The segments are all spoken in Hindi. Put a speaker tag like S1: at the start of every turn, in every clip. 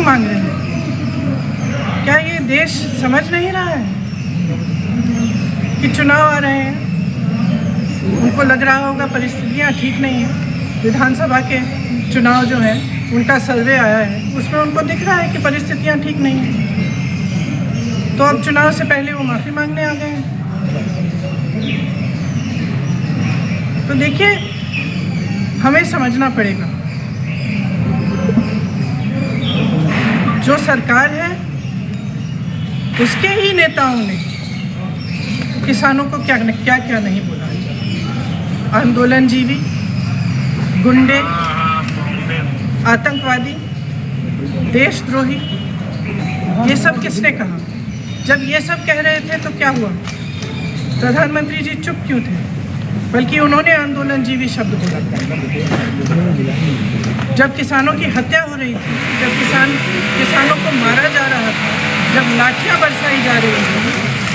S1: मांग रहे हैं? क्या ये देश समझ नहीं रहा है कि चुनाव आ रहे हैं? उनको लग रहा होगा परिस्थितियाँ ठीक नहीं हैं। विधानसभा के चुनाव जो हैं उनका सर्वे आया है, उसमें उनको दिख रहा है कि परिस्थितियाँ ठीक नहीं हैं। तो अब चुनाव से पहले वो माफ़ी मांगने आ गए हैं। तो देखिए, हमें समझना पड़ेगा, जो सरकार है उसके ही नेताओं ने किसानों को क्या क्या नहीं बोला। आंदोलनजीवी, गुंडे, आतंकवादी, देशद्रोही, ये सब किसने कहा? जब ये सब कह रहे थे तो क्या हुआ? प्रधानमंत्री जी चुप क्यों थे? बल्कि उन्होंने आंदोलनजीवी शब्द बोला। जब किसानों की हत्या हो रही थी, जब किसानों को मारा जा रहा था, जब लाठियां बरसाई जा रही थी,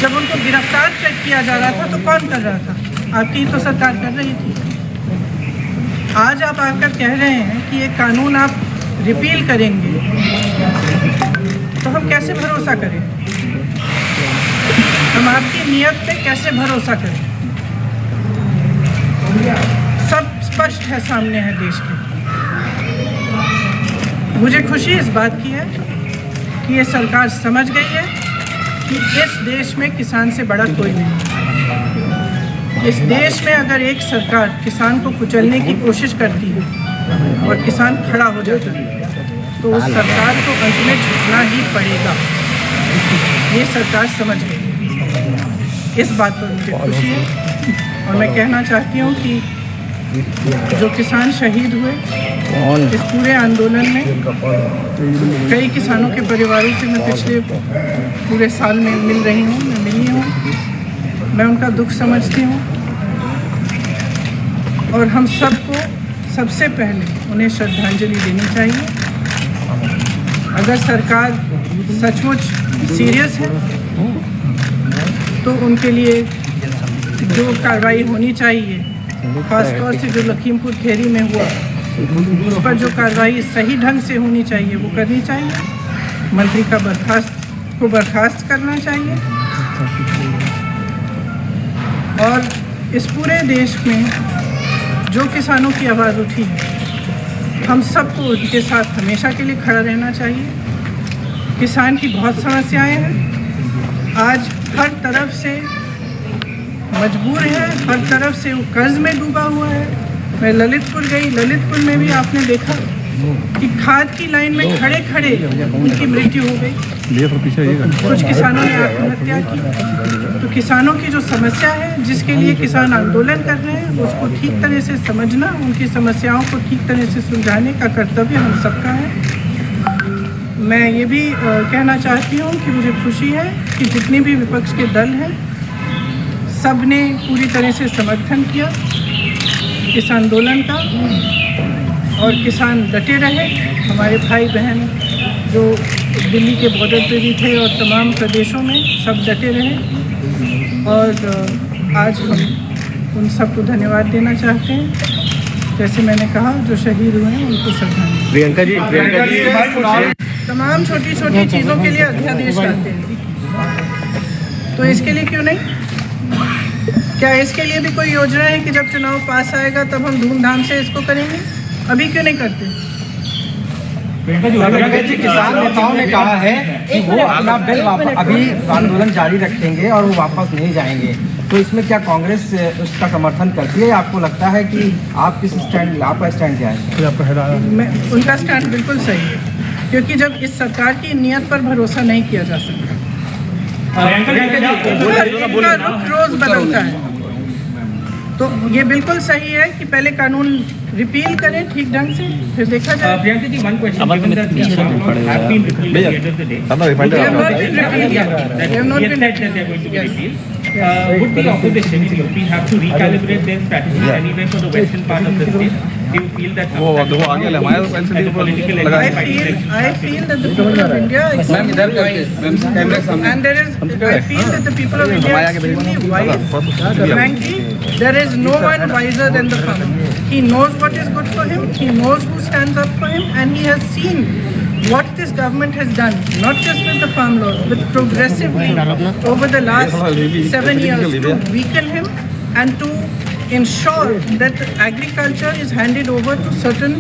S1: जब उनको गिरफ्तार किया जा रहा था, तो कौन कर रहा था? आपकी तो सरकार कर रही थी। आज आप आकर कह रहे हैं कि ये कानून आप रिपील करेंगे, तो हम कैसे भरोसा करें? हम आपकी नीयत पे कैसे भरोसा करें? सब स्पष्ट है, सामने है देश के। मुझे खुशी इस बात की है कि ये सरकार समझ गई है कि इस देश में किसान से बड़ा कोई नहीं। इस देश में अगर एक सरकार किसान को कुचलने की कोशिश करती है और किसान खड़ा हो जाता है, तो उस सरकार को अंत में झुकना ही पड़ेगा। ये सरकार समझ गई। इस बात पर मुझे खुशी है। और मैं कहना चाहती हूँ कि जो किसान शहीद हुए इस पूरे आंदोलन में, कई किसानों के परिवारों से मैं पिछले पूरे साल में मिल रही हूँ, मैं मिली हूँ, मैं उनका दुख समझती हूँ। और हम सबको सबसे पहले उन्हें श्रद्धांजलि देनी चाहिए। अगर सरकार सचमुच सीरियस है तो उनके लिए जो कार्रवाई होनी चाहिए, खासतौर से जो लखीमपुर खेरी में हुआ, उस पर जो कार्रवाई सही ढंग से होनी चाहिए वो करनी चाहिए। मंत्री का बर्खास्त करना चाहिए। और इस पूरे देश में जो किसानों की आवाज़ उठी है, हम सबको उनके साथ हमेशा के लिए खड़ा रहना चाहिए। किसान की बहुत समस्याएं हैं, आज हर तरफ से मजबूर है, हर तरफ से वो कर्ज में डूबा हुआ है। मैं ललितपुर गई, ललितपुर में भी आपने देखा कि खाद की लाइन में खड़े खड़े उनकी मृत्यु हो गई। कुछ किसानों ने आत्महत्या की। तो किसानों की जो समस्या है, जिसके लिए किसान आंदोलन कर रहे हैं, उसको ठीक तरह से समझना, उनकी समस्याओं को ठीक तरह से सुलझाने का कर्तव्य हम सबका है। मैं ये भी कहना चाहती हूँ कि मुझे खुशी है कि जितने भी विपक्ष के दल हैं, सब ने पूरी तरह से समर्थन किया इस आंदोलन का। और किसान डटे रहे। हमारे भाई बहन जो दिल्ली के बॉर्डर पे भी थे और तमाम प्रदेशों में, सब डटे रहे। और आज हम उन सबको धन्यवाद देना चाहते हैं। जैसे मैंने कहा, जो शहीद हुए हैं उनको श्रद्धांजलि।
S2: प्रियंका जी
S1: तमाम छोटी छोटी चीज़ों के लिए अध्यादेश लाते हैं, तो इसके लिए क्यों नहीं? क्या इसके लिए भी कोई योजना है कि जब चुनाव पास आएगा तब हम धूमधाम से इसको करेंगे? अभी क्यों नहीं करते?
S3: किसान नेताओं ने कहा है कि वो अपना बिल अभी आंदोलन जारी रखेंगे और वो वापस नहीं जाएंगे, तो इसमें क्या कांग्रेस उसका समर्थन करती है? आपको लगता है कि आप किस स्टैंड, आपका स्टैंड क्या है?
S1: उनका स्टैंड बिल्कुल सही है, क्योंकि जब इस सरकार की नीयत पर भरोसा नहीं किया जा सकता, उनका रुख रोज बदलता है। तो ये बिल्कुल सही है कि पहले कानून रिपील करें ठीक ढंग से, फिर देखा जाए।
S4: Priyanka ji, one question. Given that these have been repealed at the end of the day,
S1: They have not been repealed yet. They have not been
S4: yes, that they are going to be repealed. Would the opposition in UP have to recalibrate their strategy anyway for the western part of the state? Do you feel that as a political
S1: I feel that the people of India are extremely wise. And I feel that the people of India are extremely wise. Frankly, there is no one wiser than the farmer. He knows what is good for him, he knows who stands up for him, and he has seen what this government has done, not just with the farm laws, but progressively over the last 7 years to weaken him and to ensure that agriculture is handed over to certain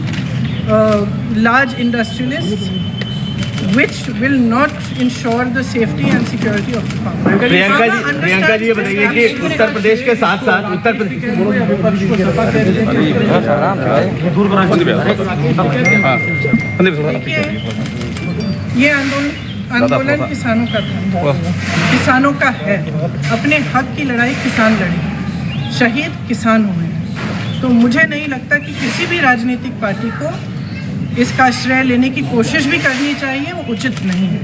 S1: large industrialists, which will not ensure the safety and security of the farmer.
S2: Priyanka ji ये बताइए कि उत्तर प्रदेश के साथ साथ उत्तर प्रदेश
S1: देखिए, ये आंदोलन किसानों का था, किसानों का है। अपने हक की लड़ाई किसान लड़ी, शहीद किसान हुए हैं। तो मुझे नहीं लगता कि किसी भी राजनीतिक पार्टी को इसका श्रेय लेने की कोशिश भी करनी चाहिए, वो उचित नहीं है।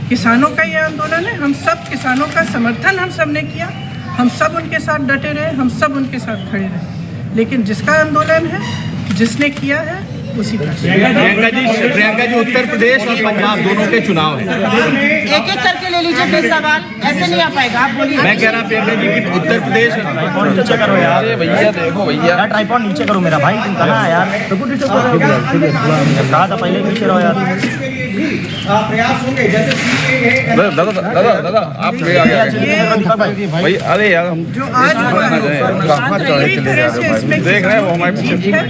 S1: किसानों का ये आंदोलन है, हम सब किसानों का समर्थन हम सब ने किया, हम सब उनके साथ डटे रहे, हम सब उनके साथ खड़े रहे। लेकिन जिसका आंदोलन है, जिसने किया है, उसी का।
S2: प्रियंका जी उत्तर प्रदेश और पंजाब दोनों के चुनाव हैं।
S5: एक एक करके ले लीजिए 20 सवाल, ऐसे नहीं आ पाएगा। आप बोलिए।
S2: मैं कह रहा प्रियंका जी कि उत्तर प्रदेश
S6: नीचे करो यार, भैया देखो भैया ट्राइपॉड नीचे करो मेरा भाई, तुम कहाँ है यार? कहा था पहले नीचे रहो यार।
S3: प्रयास होंगे जैसे
S6: दादा आप भाई, अरे यार हम
S1: जो आज हुआ है, पूरी तरह से इसमें
S6: देख रहे हैं वो हमारे
S1: जीत है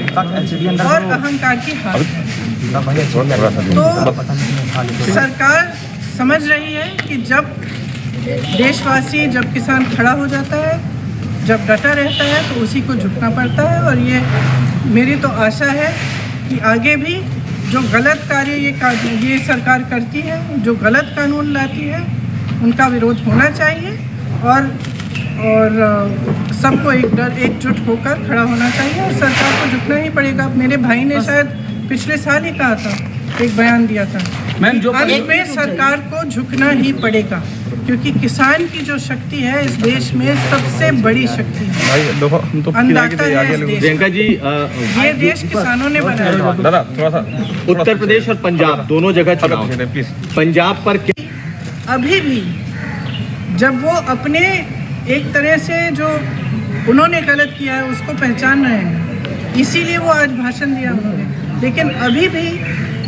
S1: और अहंकार की हार। तो सरकार समझ रही है कि जब देशवासी, जब किसान खड़ा हो जाता है, जब डटा रहता है, तो उसी को झुकना पड़ता है। और ये मेरी तो आशा है कि आगे भी जो गलत कार्य ये सरकार करती है, जो गलत कानून लाती है, उनका विरोध होना चाहिए और सबको एकजुट होकर खड़ा होना चाहिए और सरकार को झुकना ही पड़ेगा। मेरे भाई ने शायद पिछले साल ही कहा था, एक बयान दिया था, अंत में सरकार को झुकना ही पड़ेगा, क्योंकि किसान की जो शक्ति है इस देश में सबसे बड़ी शक्ति है। अन्नदाता है इस देश।
S2: प्रियंका जी
S1: ये देश किसानों ने बनाया।
S6: दादा थोड़ा सा
S2: उत्तर प्रदेश और पंजाब दोनों जगह चुनाव,
S6: प्लीज।
S2: पंजाब पर
S1: अभी भी जब वो अपने एक तरह से जो उन्होंने गलत किया है उसको पहचान रहे हैं, इसीलिए वो आज भाषण दिया उन्होंने। लेकिन अभी भी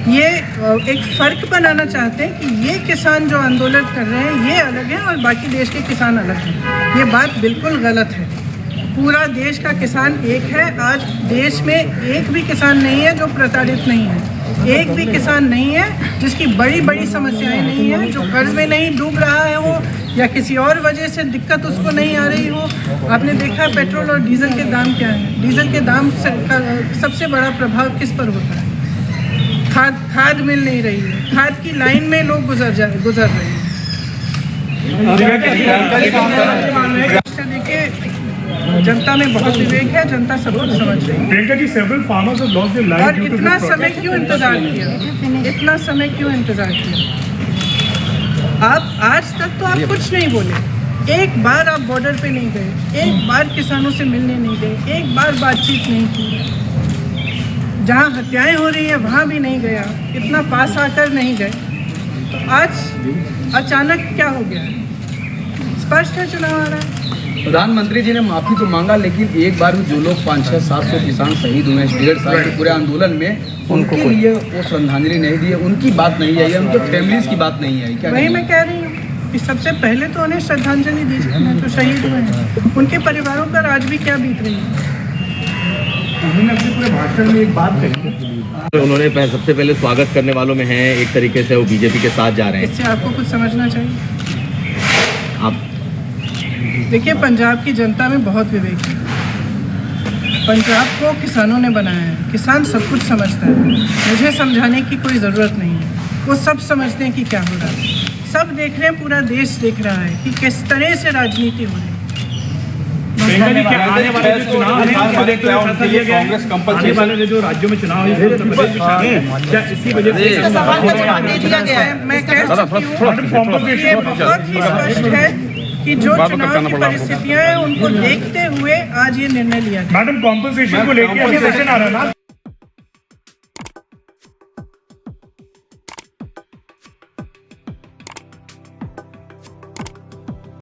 S1: ये एक फ़र्क बनाना चाहते हैं कि ये किसान जो आंदोलन कर रहे हैं ये अलग है और बाकी देश के किसान अलग हैं। ये बात बिल्कुल गलत है। पूरा देश का किसान एक है। आज देश में एक भी किसान नहीं है जो प्रताड़ित नहीं है, एक भी किसान नहीं है जिसकी बड़ी बड़ी समस्याएं नहीं है, जो कर्ज में नहीं डूब रहा है वो, या किसी और वजह से दिक्कत उसको नहीं आ रही हो। आपने देखा पेट्रोल और डीजल के दाम क्या हैं। डीजल के दाम से सबसे बड़ा प्रभाव किस पर होता है? खाद मिल नहीं रही है, खाद की लाइन में लोग गुजर रहे हैं। देखिए, जनता में बहुत विवेक है, जनता सब कुछ समझ रही है। और इतना समय क्यों इंतजार किया? इतना समय क्यों इंतजार किया? आप आज तक तो आप कुछ नहीं बोले, एक बार आप बॉर्डर पे नहीं गए, एक बार किसानों से मिलने नहीं गए, एक बार बातचीत नहीं की, जहाँ हत्याएं हो रही है वहाँ भी नहीं गया, इतना पास आकर नहीं गए। तो आज अचानक क्या हो गया? स्पष्ट है चुनाव आ रहा है।
S7: प्रधानमंत्री जी ने माफी तो मांगा, लेकिन एक बार भी जो लोग 500-700 किसान शहीद हुए हैं 1.5 साल के पूरे आंदोलन में, उनके लिए वो श्रद्धांजलि नहीं दी है, उनकी बात नहीं आई है, उनके फैमिलीज की बात नहीं आई। क्या
S1: वही मैं कह रही हूँ कि सबसे पहले तो उन्हें श्रद्धांजलि दीजिए ना, जो शहीद हुए हैं, उनके परिवारों पर आज भी क्या बीत रही है।
S2: उन्होंने अपने पूरे भाषण में एक बात कही, उन्होंने सबसे पहले स्वागत करने वालों में हैं, एक तरीके से वो बीजेपी के साथ जा रहे हैं।
S1: इससे आपको कुछ समझना चाहिए।
S2: आप
S1: देखिए, पंजाब की जनता में बहुत विवेक है। पंजाब को किसानों ने बनाया है, किसान सब कुछ समझता है, मुझे समझाने की कोई ज़रूरत नहीं है। वो सब समझते हैं कि क्या हो रहा है, सब देख रहे हैं, पूरा देश देख रहा है कि किस तरह से राजनीति हो रही है।
S6: कांग्रेस कंपल्सरी वाले जो राज्यों में चुनाव है उत्तर प्रदेश में शामिल है, क्या इसी वजह से
S5: सवाल का जवाब दे दिया गया है।
S1: मैं कह चुकी हूँ, ये बहुत ही स्पष्ट है कि जो चुनाव की परिस्थितियां हैं उनको देखते हुए आज ये निर्णय लिया गया।
S6: मैडम कॉम्पनसेशन को लेकर आ रहा है ना।